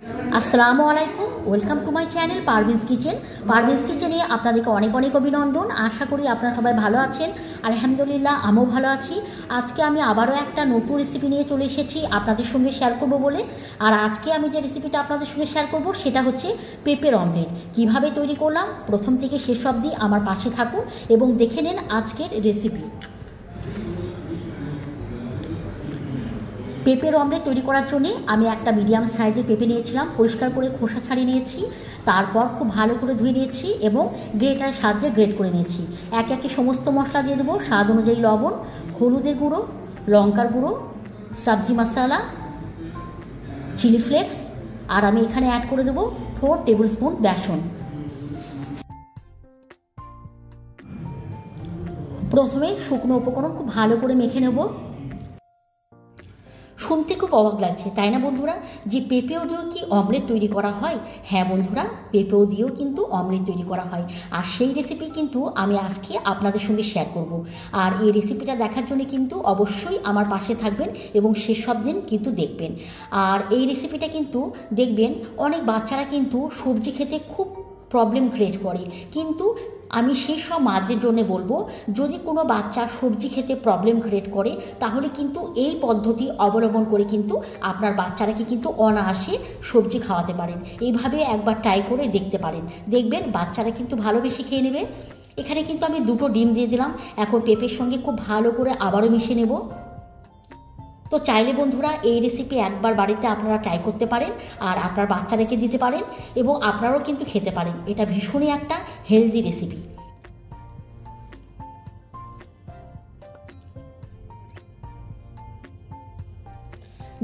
আসসালামু আলাইকুম, welcome to my channel Parveen's kitchen. Parveen's কিচেনে আপনাদেরকে অনেক অনেক অভিনন্দন। আশা করি আপনারা সবাই ভালো আছেন। আলহামদুলিল্লাহ, আমিও ভালো আছি। আজকে আমি আবারও একটা নতুন রেসিপি নিয়ে চলে এসেছি আপনাদের সঙ্গে শেয়ার করব বলে। আর আজকে আমি যে রেসিপিটা আপনাদের সঙ্গে শেয়ার করব সেটা হচ্ছে পেঁপের অমলেট। কিভাবে তৈরি করলাম প্রথম থেকে শেষ অবধি আমার পাশে থাকুন এবং দেখে নিন আজকের রেসিপি। পেঁপের অমলেট তৈরি করার জন্যে আমি একটা মিডিয়াম সাইজের পেঁপে নিয়েছিলাম, পরিষ্কার করে খোসা ছাড়িয়ে নিয়েছি, তারপর খুব ভালো করে ধুয়ে নিয়েছি এবং গ্রেটারের সাহায্যে গ্রেট করে নিয়েছি। একে একে সমস্ত মশলা দিয়ে দেবো। স্বাদ অনুযায়ী লবণ, হলুদের গুঁড়ো, লঙ্কার গুঁড়ো, সবজি মশলা, চিলি ফ্লেক্স, আর আমি এখানে অ্যাড করে দেবো 4 টেবিল স্পুন বেসন। প্রথমে শুকনো উপকরণ খুব ভালো করে মেখে নেব। শুনতে খুব অবাক লাগছে, তাই না বন্ধুরা, যে পেঁপেও দিয়েও কি অমলেট তৈরি করা হয়? হ্যাঁ বন্ধুরা, পেঁপেও দিয়েও কিন্তু অমলেট তৈরি করা হয়। আর সেই রেসিপি কিন্তু আমি আজকে আপনাদের সঙ্গে শেয়ার করব। আর এই রেসিপিটা দেখার জন্য কিন্তু অবশ্যই আমার পাশে থাকবেন এবং সেসব দিন কিন্তু দেখবেন। আর এই রেসিপিটা কিন্তু দেখবেন অনেক বাচ্চারা কিন্তু সবজি খেতে খুব প্রবলেম ক্রিয়েট করে, কিন্তু আমি সেই সব মাদের জন্য বলবো, যদি কোনো বাচ্চা সবজি খেতে প্রবলেম ক্রিয়েট করে তাহলে কিন্তু এই পদ্ধতি অবলম্বন করে কিন্তু আপনার বাচ্চারাকে কিন্তু অনায়াসে সবজি খাওয়াতে পারেন। এইভাবে একবার ট্রাই করে দেখতে পারেন, দেখবেন বাচ্চারা কিন্তু ভালোবেসে খেয়ে নেবে। এখানে কিন্তু আমি 2টো ডিম দিয়ে দিলাম। এখন পেঁপের সঙ্গে খুব ভালো করে আবারও মিশিয়ে নেব। তো চাইলে বন্ধুরা এই রেসিপি একবার বাড়িতে আপনারা ট্রাই করতে পারেন আর আপনার বাচ্চাদেরকে দিতে পারেন এবং আপনারাও কিন্তু খেতে পারেন। এটা ভীষণই একটা হেলদি রেসিপি।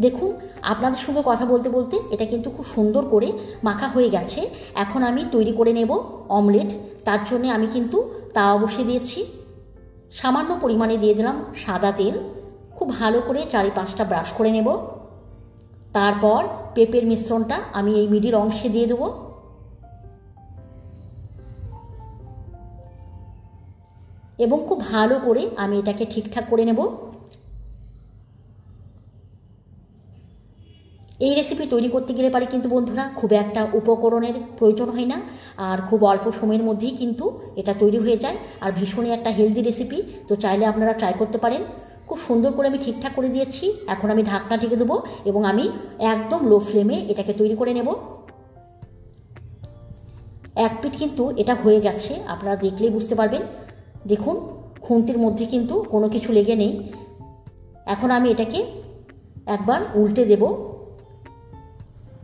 দেখুন, আপনাদের সঙ্গে কথা বলতে বলতে এটা কিন্তু খুব সুন্দর করে মাখা হয়ে গেছে। এখন আমি তৈরি করে নেব অমলেট। তার জন্য আমি কিন্তু তাওয়া বসিয়ে দিয়েছি। সামান্য পরিমাণে দিয়ে দিলাম সাদা তেল। খুব ভালো করে 4-5টা ব্রাশ করে নেব। তারপর পেঁপের মিশ্রণটা আমি এই মিডিল অংশে দিয়ে দেবো এবং খুব ভালো করে আমি এটাকে ঠিকঠাক করে নেব। এই রেসিপি তৈরি করতে গেলে পারে কিন্তু বন্ধুরা খুব একটা উপকরণের প্রয়োজন হয় না, আর খুব অল্প সময়ের মধ্যেই কিন্তু এটা তৈরি হয়ে যায়। আর ভীষণই একটা হেলদি রেসিপি, তো চাইলে আপনারা ট্রাই করতে পারেন। খুব সুন্দর করে আমি ঠিকঠাক করে দিয়েছি। এখন আমি ঢাকনা ঢেকে দেবো এবং আমি একদম লো ফ্লেমে এটাকে তৈরি করে নেব। এক পিঠ কিন্তু এটা হয়ে গেছে, আপনারা দেখলেই বুঝতে পারবেন। দেখুন, খুন্তির মধ্যে কিন্তু কোনো কিছু লেগে নেই। এখন আমি এটাকে একবার উল্টে দেব।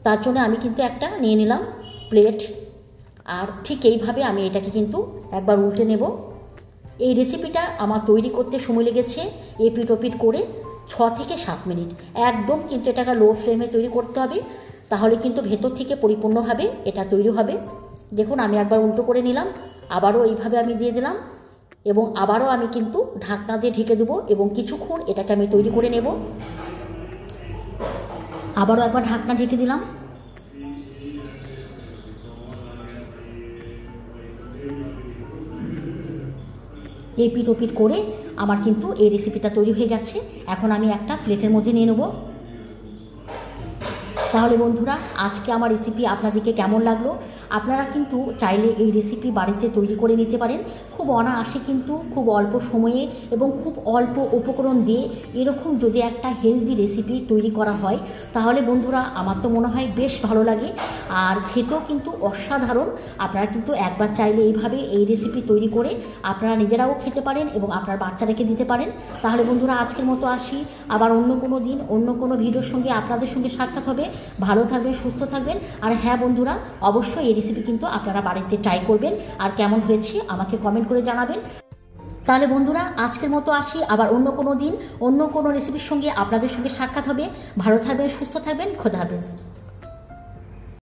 তার জন্য আমি কিন্তু একটা নিয়ে নিলাম প্লেট, আর ঠিক এইভাবে আমি এটাকে কিন্তু একবার উল্টে নেব। এই রেসিপিটা আমার তৈরি করতে সময় লেগেছে এপিট ওপিট করে 6 থেকে 7 মিনিট। একদম কিন্তু এটাকে লো ফ্লেমে তৈরি করতে হবে, তাহলে কিন্তু ভেতর থেকে পরিপূর্ণভাবে এটা তৈরি হবে। দেখুন, আমি একবার উল্টো করে নিলাম, আবারও এইভাবে আমি দিয়ে দিলাম এবং আবারও আমি কিন্তু ঢাকনা দিয়ে ঢেকে দেবো এবং কিছুক্ষণ এটাকে আমি তৈরি করে নেব। আবারও একবার ঢাকনা ঢেকে দিলাম। এপিট ওপিট করে আমার কিন্তু এই রেসিপিটা তৈরি হয়ে গেছে। এখন আমি একটা প্লেটের মধ্যে নিয়ে নেব। তাহলে বন্ধুরা, আজকে আমার রেসিপি আপনাদেরকে কেমন লাগলো? আপনারা কিন্তু চাইলে এই রেসিপি বাড়িতে তৈরি করে নিতে পারেন। খুব অনায়াসে কিন্তু খুব অল্প সময়ে এবং খুব অল্প উপকরণ দিয়ে এরকম যদি একটা হেলদি রেসিপি তৈরি করা হয় তাহলে বন্ধুরা আমার তো মনে হয় বেশ ভালো লাগে, আর খেতেও কিন্তু অসাধারণ। আপনারা কিন্তু একবার চাইলে এইভাবে এই রেসিপি তৈরি করে আপনারা নিজেরাও খেতে পারেন এবং আপনার বাচ্চাদেরকে দিতে পারেন। তাহলে বন্ধুরা আজকের মতো আসি, আবার অন্য কোনো দিন অন্য কোনো ভিডিওর সঙ্গে আপনাদের সঙ্গে সাক্ষাৎ হবে। ভালো থাকবেন, সুস্থ থাকবেন। আর হ্যাঁ বন্ধুরা, অবশ্যই এই রেসিপি কিন্তু আপনারা বাড়িতে ট্রাই করবেন আর কেমন হয়েছে আমাকে কমেন্ট করে জানাবেন। তাহলে বন্ধুরা আজকের মতো আসি, আবার অন্য কোনো দিন অন্য কোনো রেসিপির সঙ্গে আপনাদের সঙ্গে সাক্ষাৎ হবে। ভালো থাকবেন, সুস্থ থাকবেন। খোদা হাফেজ।